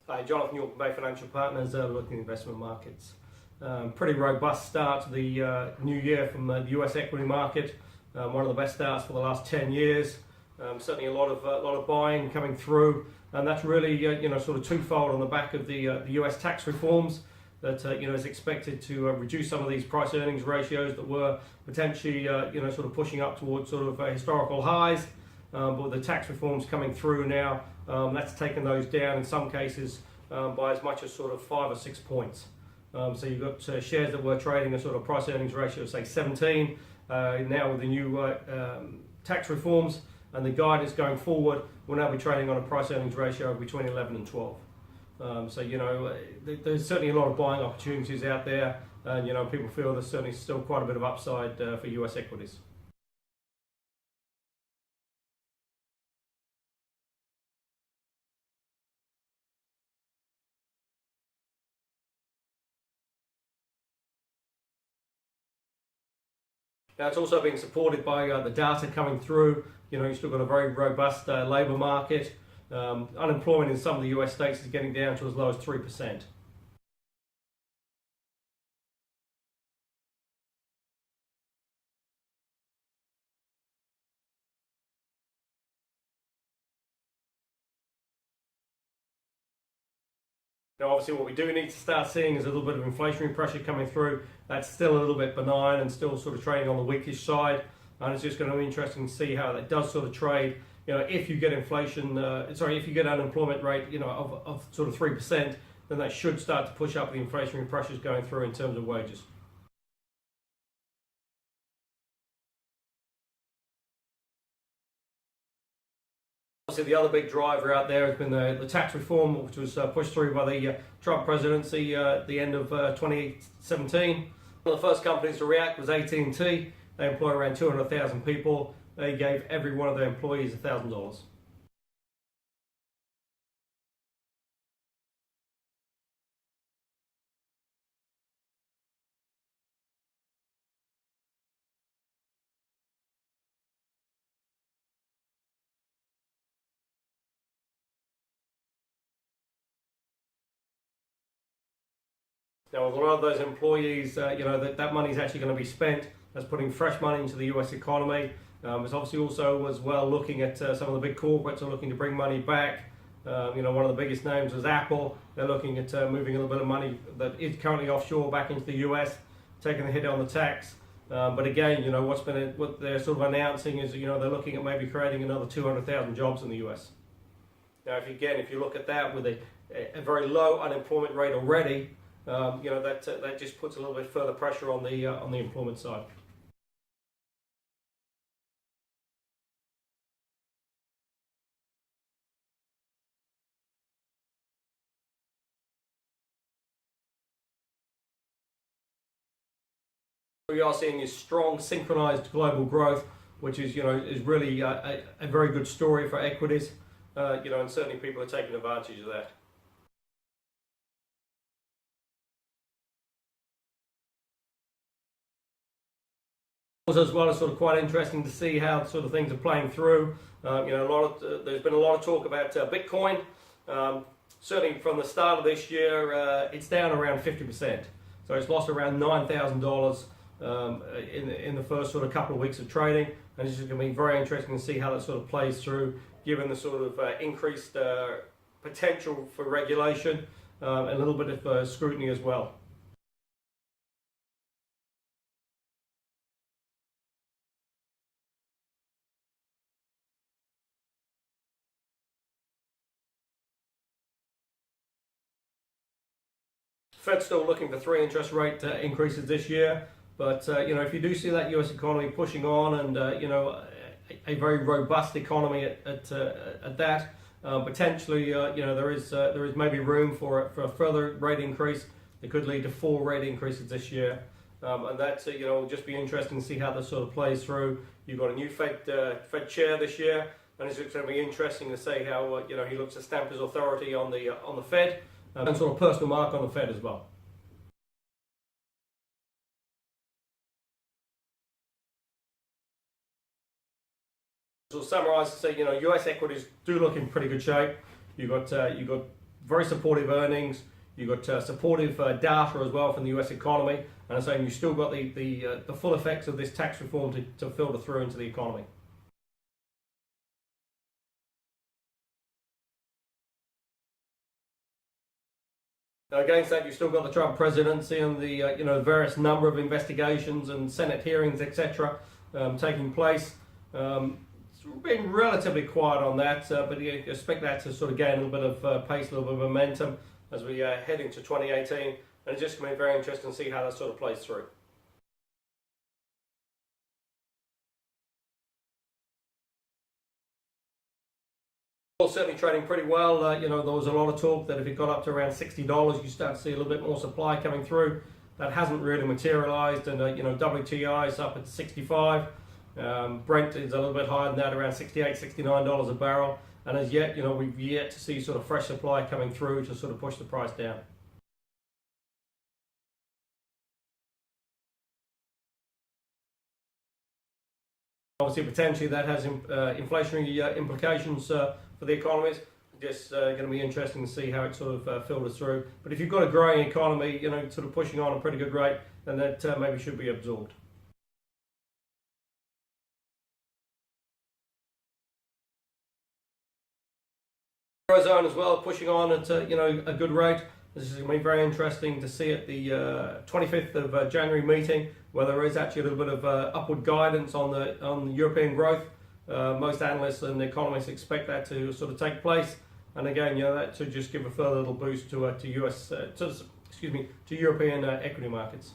Hi, Jonathan York, Bay Financial Partners, looking at investment markets. Pretty robust start to the new year from the US equity market. One of the best starts for the last 10 years. Certainly a lot of buying coming through, and that's really sort of twofold on the back of the US tax reforms that is expected to reduce some of these price earnings ratios that were potentially sort of pushing up towards sort of historical highs. But with the tax reforms coming through now, that's taken those down in some cases by as much as sort of 5 or 6 points. So you've got shares that were trading a sort of price earnings ratio of say 17. Now with the new tax reforms and the guidance going forward, we'll now be trading on a price earnings ratio of between 11 and 12. So there's certainly a lot of buying opportunities out there, and people feel there's certainly still quite a bit of upside for US equities. Now it's also being supported by the data coming through. You've still got a very robust labour market. Unemployment in some of the US states is getting down to as low as 3%. Now, obviously, what we do need to start seeing is a little bit of inflationary pressure coming through. That's still a little bit benign and still sort of trading on the weakish side. And it's just going to be interesting to see how that does sort of trade. If you get inflation, if you get unemployment rate, of sort of 3%, then that should start to push up the inflationary pressures going through in terms of wages. Obviously, the other big driver out there has been the tax reform, which was pushed through by the Trump presidency at the end of 2017. One of the first companies to react was AT&T. They employ around 200,000 people. They gave every one of their employees $1,000. Now, with a lot of those employees, that money is actually going to be spent as putting fresh money into the US economy. It's obviously also as well looking at some of the big corporates are looking to bring money back. One of the biggest names is Apple. They're looking at moving a little bit of money that is currently offshore back into the US, taking the hit on the tax. But again, what they're sort of announcing is they're looking at maybe creating another 200,000 jobs in the US. Now, if you look at that with a very low unemployment rate already, that just puts a little bit further pressure on the employment side. What we are seeing is strong synchronized global growth, which is really a very good story for equities. And certainly people are taking advantage of that. As well, it's sort of quite interesting to see how sort of things are playing through. There's been a lot of talk about Bitcoin. Certainly from the start of this year, it's down around 50%. So it's lost around $9,000 in the first sort of couple of weeks of trading, and it's just going to be very interesting to see how that sort of plays through, given the sort of increased potential for regulation and a little bit of scrutiny as well. Fed's still looking for 3 interest rate increases this year, but if you do see that US economy pushing on and a very robust economy at that, potentially there is maybe room for a further rate increase. It could lead to 4 rate increases this year, and that's will just be interesting to see how this sort of plays through. You've got a new Fed chair this year, and it's going to be interesting to see how he looks to stamp his authority on the Fed. And sort of personal mark on the Fed as well. So to summarise, to say, US equities do look in pretty good shape. You've got very supportive earnings. You've got supportive data as well from the US economy, and I'm saying you've still got the full effects of this tax reform to filter through into the economy. Now, against that, you've still got the Trump presidency and the various number of investigations and Senate hearings, etc., taking place. It's been relatively quiet on that, but you expect that to sort of gain a little bit of pace, a little bit of momentum as we head into 2018, and it's just going to be very interesting to see how that sort of plays through. Certainly trading pretty well. There was a lot of talk that if it got up to around $60, you start to see a little bit more supply coming through. That hasn't really materialized, and WTI is up at 65. Brent is a little bit higher than that, around $68, $69 a barrel. And as yet, we've yet to see sort of fresh supply coming through to sort of push the price down. Obviously, potentially that has inflationary implications for the economies. Just going to be interesting to see how it sort of filters through. But if you've got a growing economy, sort of pushing on a pretty good rate, then that maybe should be absorbed. Eurozone as well, pushing on at a good rate. This is going to be very interesting to see at the 25th of January meeting, where there is actually a little bit of upward guidance on the European growth. Most analysts and economists expect that to sort of take place, and again, that should just give a further little boost to European equity markets.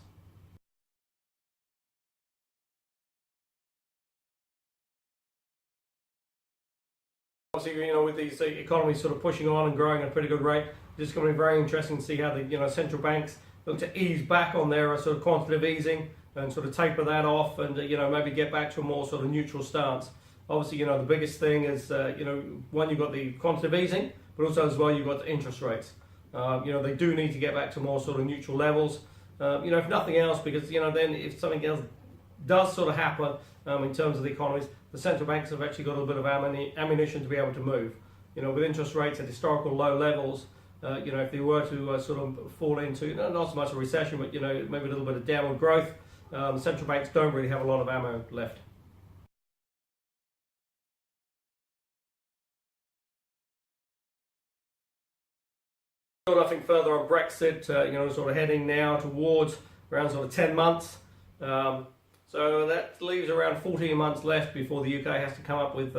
Obviously, with these economies sort of pushing on and growing at a pretty good rate, it's going to be very interesting to see how the central banks look to ease back on their sort of quantitative easing and sort of taper that off, and maybe get back to a more sort of neutral stance. Obviously, the biggest thing is one, you've got the quantitative easing, but also as well you've got the interest rates. They do need to get back to more sort of neutral levels. If nothing else, because then if something else does sort of happen in terms of the economies, the central banks have actually got a little bit of ammunition to be able to move. With interest rates at historical low levels, if they were to sort of fall into not so much a recession, but maybe a little bit of downward growth, the central banks don't really have a lot of ammo left. Nothing further on Brexit. Sort of heading now towards around sort of 10 months. So that leaves around 14 months left before the UK has to come up with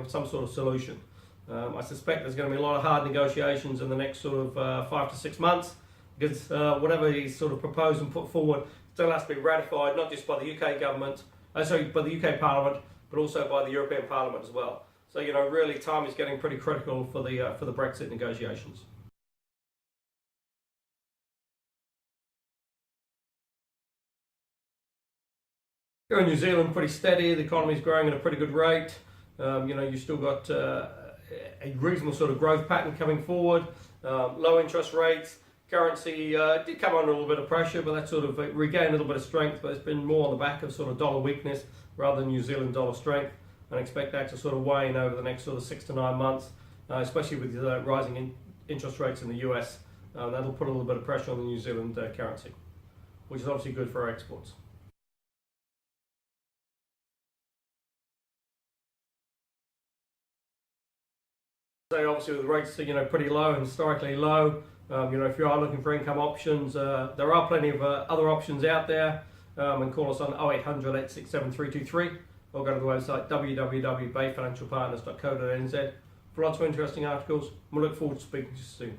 some sort of solution. I suspect there's going to be a lot of hard negotiations in the next sort of 5 to 6 months, because whatever is sort of proposed and put forward still has to be ratified, not just by the UK government, by the UK Parliament, but also by the European Parliament as well. So really time is getting pretty critical for the Brexit negotiations. Here in New Zealand, pretty steady. The economy is growing at a pretty good rate. You've still got a reasonable sort of growth pattern coming forward. Low interest rates. Currency did come under a little bit of pressure, but that sort of regained a little bit of strength. But it's been more on the back of sort of dollar weakness rather than New Zealand dollar strength. And I expect that to sort of wane over the next sort of 6 to 9 months, especially with rising interest rates in the US. That'll put a little bit of pressure on the New Zealand currency, which is obviously good for our exports. So obviously with the rates pretty low and historically low, if you are looking for income options, there are plenty of other options out there, and call us on 0800 867 323 or go to the website www.bayfinancialpartners.co.nz for lots of interesting articles. We look forward to speaking to you soon.